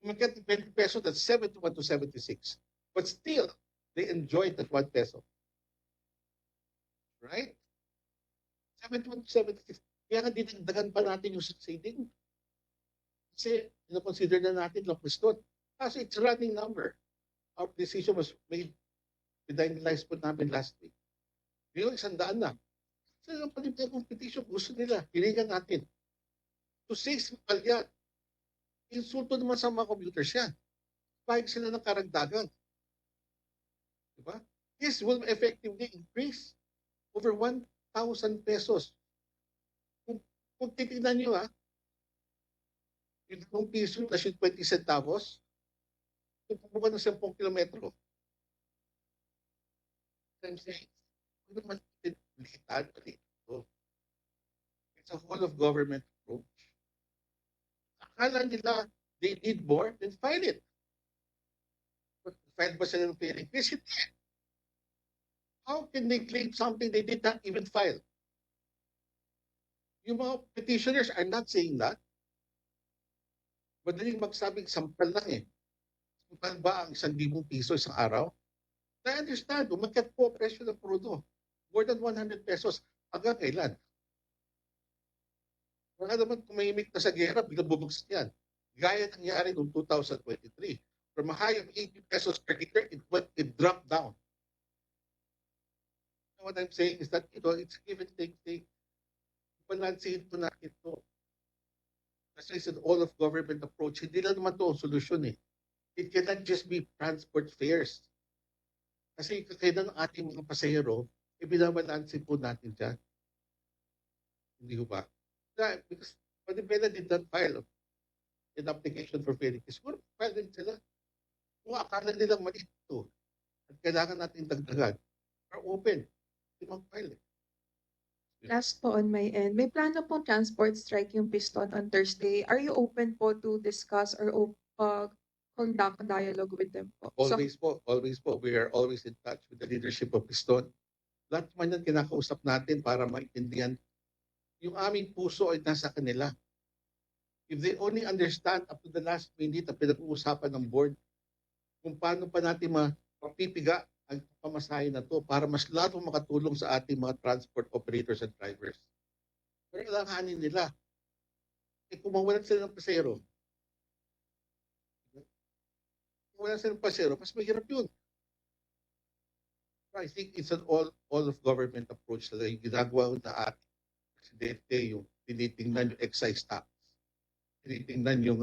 Umakyat ng 20 pesos, that's 71 to 76. But still, they enjoyed that 1 peso. Right? 71 to 76. Kaya nga dinagdagan pa natin yung succeeding. Kasi consider na natin lang Preston. Kasi it's running number. Our decision was made, pinalize po namin last week. Yung 100 na. Sa so, panibang competition, gusto nila, hilingan natin. To 6 yan. Insulto naman sa mga computers yan. Pahig sila ng karagdagan. Diba? This will effectively increase over 1,000 pesos. Kung titignan nyo yung piso na yung 20 centavos, kung pupunta ng 10 kilometro, I'm saying, ano naman likitan pa dito? It's a whole of government approach. Akala nila, they need more, then file it. But file ba sila ng pay increase? Hindi. How can they claim something they did not even file? Yung mga petitioners are not saying that. Madaling magsabing sampal lang eh. Sampal ba ang 1,000 piso isang araw? I understand, umakyat po presyo ng prudo. More than 100 pesos. Hanggang kailan? Wala naman kumahimik na sa gera, biglang bumagsak yan. Gaya nangyari noong 2023. From a high of 80 pesos per liter, it dropped down. What I'm saying is that, it's give and take. Balansin po natin ito. As I said, all of government approach, hindi lang naman ito ang solusyon eh. It cannot just be transport fares. Kasi kailan ng ating mga pasahero, binabalansin po natin dyan. Hindi ko ba? Because Panibela did not file an application for fare increase. Siguro file din sila. Kung akala nilang maliit ito, at kailangan natin dagdagan, are open. Hindi mag-file eh. Last po on my end, may plano pong transport strike yung Piston on Thursday. Are you open po to discuss or conduct a dialogue with them po? Always po. We are always in touch with the leadership of Piston. Lahat man yan kinakausap natin para maintindihan. Yung aming puso ay nasa kanila. If they only understand up to the last minute na pinag-uusapan ng board, kung paano pa natin mapipiga ang pamasahe na to para mas lalo makatulong sa ating mga transport operators and drivers. Pero kailanganin nila. Kung mawalan sila ng pasero, mas mahirap yun. I think it's an all of government approach na yung ginagawa na ating presidente, yung tinitingnan yung excise tax, tinitingnan yung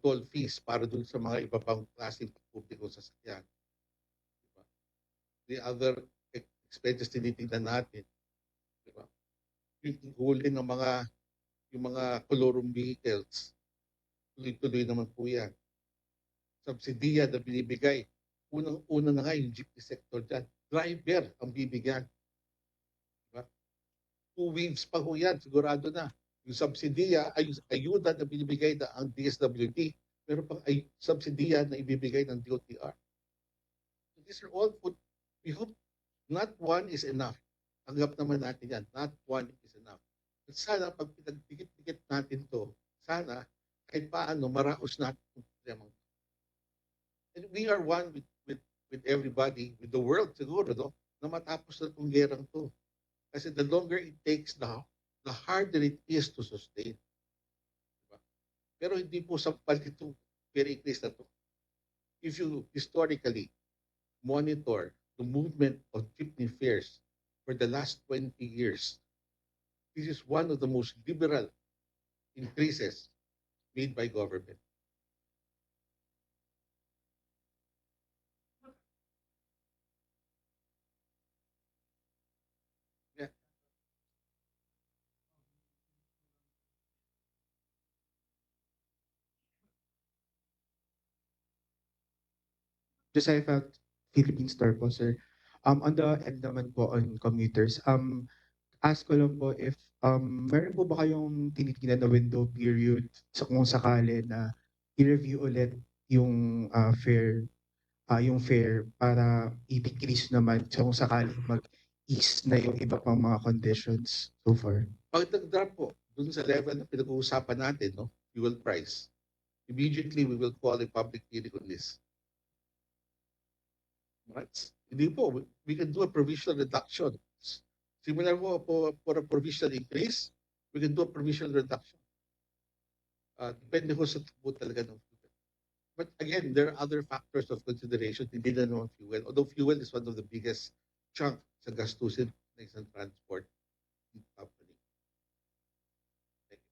toll fees para dun sa mga iba pang klaseng publiko sa sasakyan. Diba? The other expenses tinitingnan natin. Diba? Yung huli ng yung mga colorum vehicles, tuloy-tuloy naman po yan. Subsidiya na binibigay. Unang-una na nga yung jeepney sector dyan. Driver ang bibigyan. Diba? 2 weeks pa ho yan, sigurado na. Yung subsidiya ay yung ayuda na binibigay na ang DSWD, pero pang subsidiya na ibibigay ng DOTR. So these are all put, we hope not one is enough. Tanggap naman natin yan, not one is enough. At sana pag pinagdikit-dikit natin to, sana kahit paano maraos natin yung problema. And we are one with everybody, with the world siguro, no? Na matapos na itong gerang to. Kasi the longer it takes now, the harder it is to sustain. Diba? Pero hindi po sampal itong fare increase na to. If you historically monitor the movement of jeepney fares for the last 20 years, this is one of the most liberal increases made by government. Josefa, Philippine Star po, sir. On the end naman po on commuters, ask ko lang po if meron po ba kayong tinitingnan na window period sa kung sakali na i-review ulit yung fare para i-decrease naman sa kung sakali mag-ease na yung iba pang mga conditions so far? Pag nag-drop po, dun sa level na pinag-uusapan natin, no? Fuel price, immediately we will call a public hearing on this. Right? Hindi po, we can do a provisional reduction. Similar po for a provisional increase, we can do a provisional reduction. Depende po sa tubo talaga ng fuel. But again, there are other factors of consideration, hindi na naman fuel. Although fuel is one of the biggest chunk sa gastusin ng isang transport company. Thank you.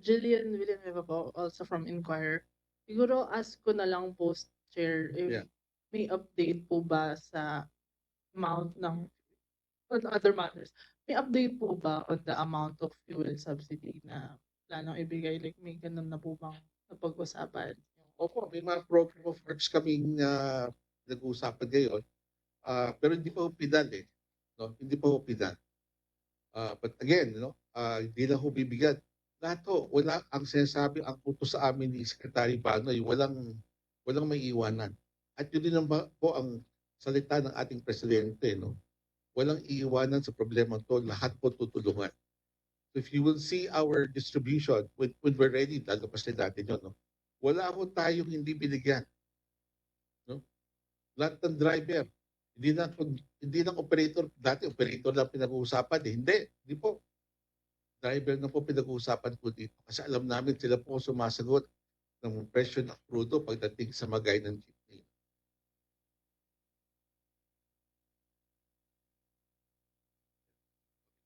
Jillian Villanueva po, also from Inquirer. Siguro ask ko na lang po, Chair, if Yeah. may update po ba sa amount ng on other matters. May update po ba on the amount of fuel subsidy na planong ibigay? Like may ganun na po bang napag-usapan? Opo, may mga program of works kaming nag-uusapan ngayon. Pero hindi pa upidal eh. No? Hindi pa upidal. But again, hindi lang ho bibigyan. Lahat ho, wala ang sinasabi, ang utos sa amin ni Secretary Banoy, walang may iwanan. At yun din po ang salita ng ating presidente, no? Walang iiwanan sa problema to, lahat po tutulungan. So if you will see our distribution, when we're ready, lalabas din natin yun, no? Wala ho tayong hindi binigyan. No? Lahat ng driver, hindi ng operator, dati operator lang pinag-uusapan eh. Hindi po. Driver na po pinag-uusapan po dito. Kasi alam namin sila po sumasagot ng presyo ng crudo pagdating sa magay ng jeepney.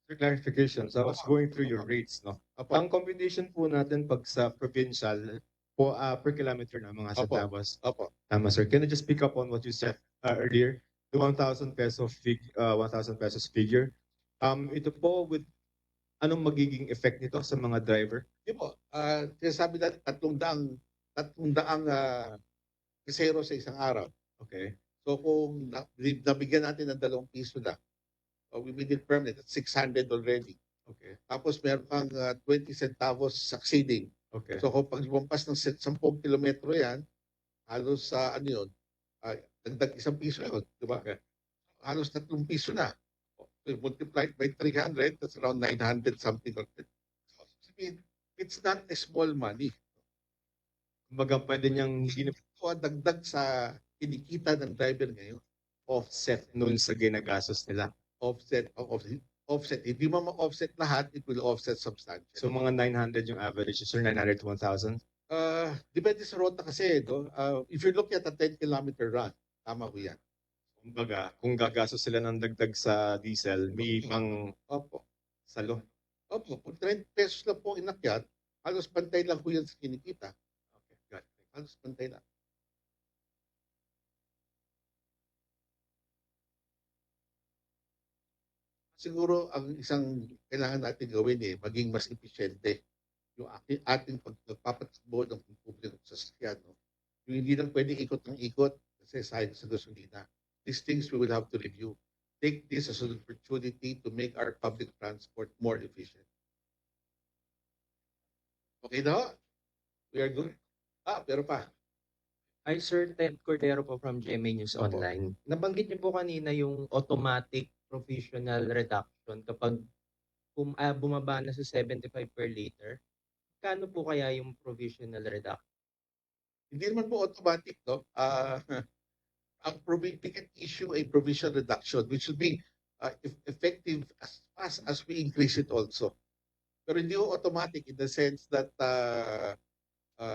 For clarification, so I was going through your rates, no? Apo, Ang combination po natin pag sa provincial, po per kilometer na mga Opo. centavos. opo. Tama, sir. Can I just pick up on what you said earlier? The 1,000 pesos figure. Ito po with anong magiging effect nito sa mga driver? Di po, sinasabi natin 300 pisero sa isang araw. Okay. So kung nabigyan natin ng 2 piso na, we made it permanent at 600 already. Okay. Tapos meron kang 20 centavos succeeding. Okay. So kung pag lumampas ng 10 kilometro yan, halos sa dagdag 1 piso yun, di ba? Okay. Halos 3 piso na. So multiplied by 300, that's around 900 something. So, I mean, it's not a small money. Kumbaga pwede niyang So dagdag sa kinikita ng driver ngayon. offset nun sa ginagastos nila. Offset. Hindi mo ma-offset lahat, it will offset substantially. So mga 900 yung average, sir, 900 to 1,000? Depende sa rota kasi. No? If you look at a 10-kilometer run, tama ko yan. Kumbaga, kung gagastos sila ng dagdag sa diesel, may pang Opo. salo. Opo. Kung 30 pesos lang po inakyat, halos pantay lang po yan sa kinikita. Okay, got it. Halos pantay lang. Siguro ang isang kailangan natin gawin maging mas episyente yung ating pagpapatakbo ng publiko sa sasakyan. No? Yung hindi lang pwede ikot ng ikot kasi sayang sa gasolina. These things we will have to review. Take this as an opportunity to make our public transport more efficient. Okay na? We are good? Pero pa. Hi Sir, Ted Cordero po from GMA News Opo. Online. Nabanggit niyo po kanina yung automatic provisional reduction kapag bumaba na sa 75 per liter. Kano po kaya yung provisional reduction? Hindi naman po automatic, no? We can issue a provisional reduction which will be effective as fast as we increase it also. Pero hindi po automatic in the sense that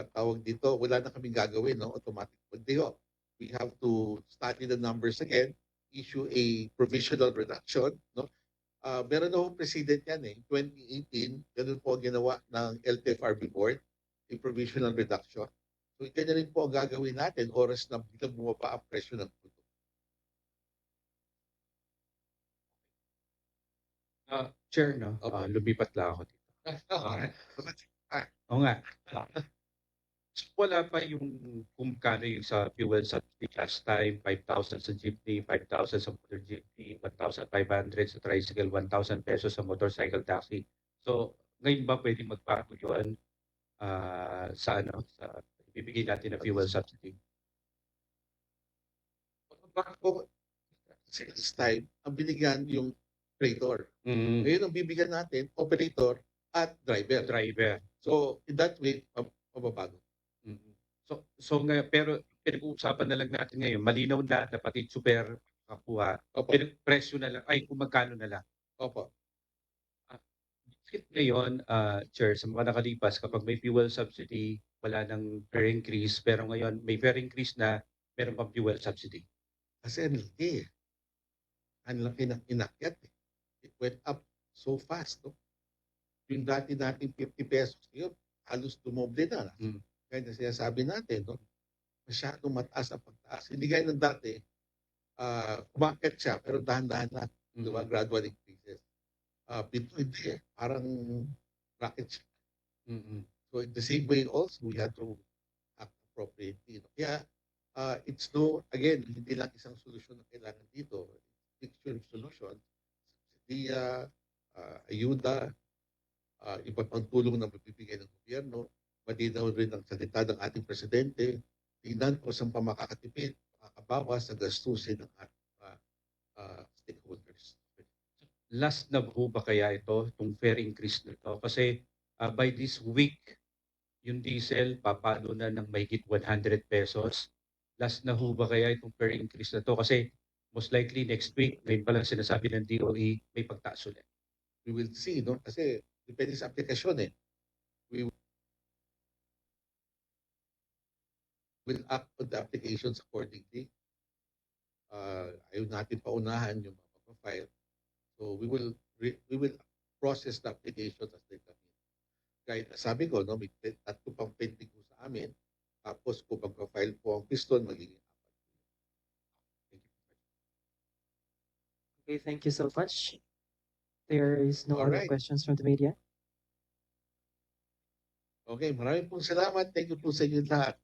tawag dito, wala na kaming gagawin, no? Automatic. Hindi ho. We have to study the numbers again, issue a provisional reduction, no? Meron na po president yan eh. 2018, ganun po ang ginawa ng LTFRB board, a provisional reduction. So, ganyan rin po ang gagawin natin oras na biglang bumaba ang presyo ng crudo. Chair, no? Opo. Lumipat lang ako dito. Oo nga. Wala pa yung kung kano yung sa fuel subsidy last time, 5,000 sa jeepney, 5,000 sa motor jeepney, 1,500 sa tricycle, 1,000 pesos sa motorcycle taxi. So, ngayon ba pwede magbago yun sa ibibigay natin na fuel subsidy? Bakit po, this time, ang binigyan yung operator. Mm, Ngayon ang bibigyan natin, operator at driver. driver. So, in that way, mababago. Mm. So ngayon, pero pinag-uusapan na lang natin ngayon, malinaw na pati super kakuha, Opo. presyo na lang, ay kung magkano na lang. Opo. Bakit ngayon, Chair, sa mga nakalipas, kapag may fuel subsidy, wala nang fare increase, pero ngayon may fare increase na, meron pang fuel subsidy. Kasi ang laki eh. Ang laki ng inakyat eh. It went up so fast. No? Yung dati natin 50 pesos yun, halos dumoble na. Mm. Kaya na sinasabi natin, no? Masyadong mataas ang pagtaas. Hindi gaya ng dati, umakyat siya, pero dahan-dahan lang. Di ba? Gradual increases. Bito hindi eh. Parang rocket siya. Mm-mm. So in the same way also, we have to act appropriately. No? Kaya it's no, again, hindi lang isang solusyon na kailangan dito. Picture solution. Subsidiya, ayuda, iba pang tulong na mabibigay ng gobyerno. Malinaw rin ang salita ng ating presidente. Tingnan ko saan pa makakatipid, makakabawas sa gastusin ng ating stakeholders. Last na po ba kaya ito, itong fare increase na ito? Kasi by this week, yung diesel papalo na ng mahigit 100 pesos. Last na ho ba kaya itong fare increase na ito? Kasi most likely next week, may palang sinasabi ng DOE, may pagtaas ulit. We will see, no? Kasi depende sa aplikasyon eh. We will act on the applications accordingly. Ayaw natin paunahan yung mga file. So we will process the applications as they come in. Kahit sabi ko, no, may tatlo pang pending ko sa amin. Tapos kung magpa-file po ang piston, magiging 4. Thank you. Okay, thank you so much. There is no other Alright. questions from the media. Okay, maraming pong salamat. Thank you po sa inyo lahat.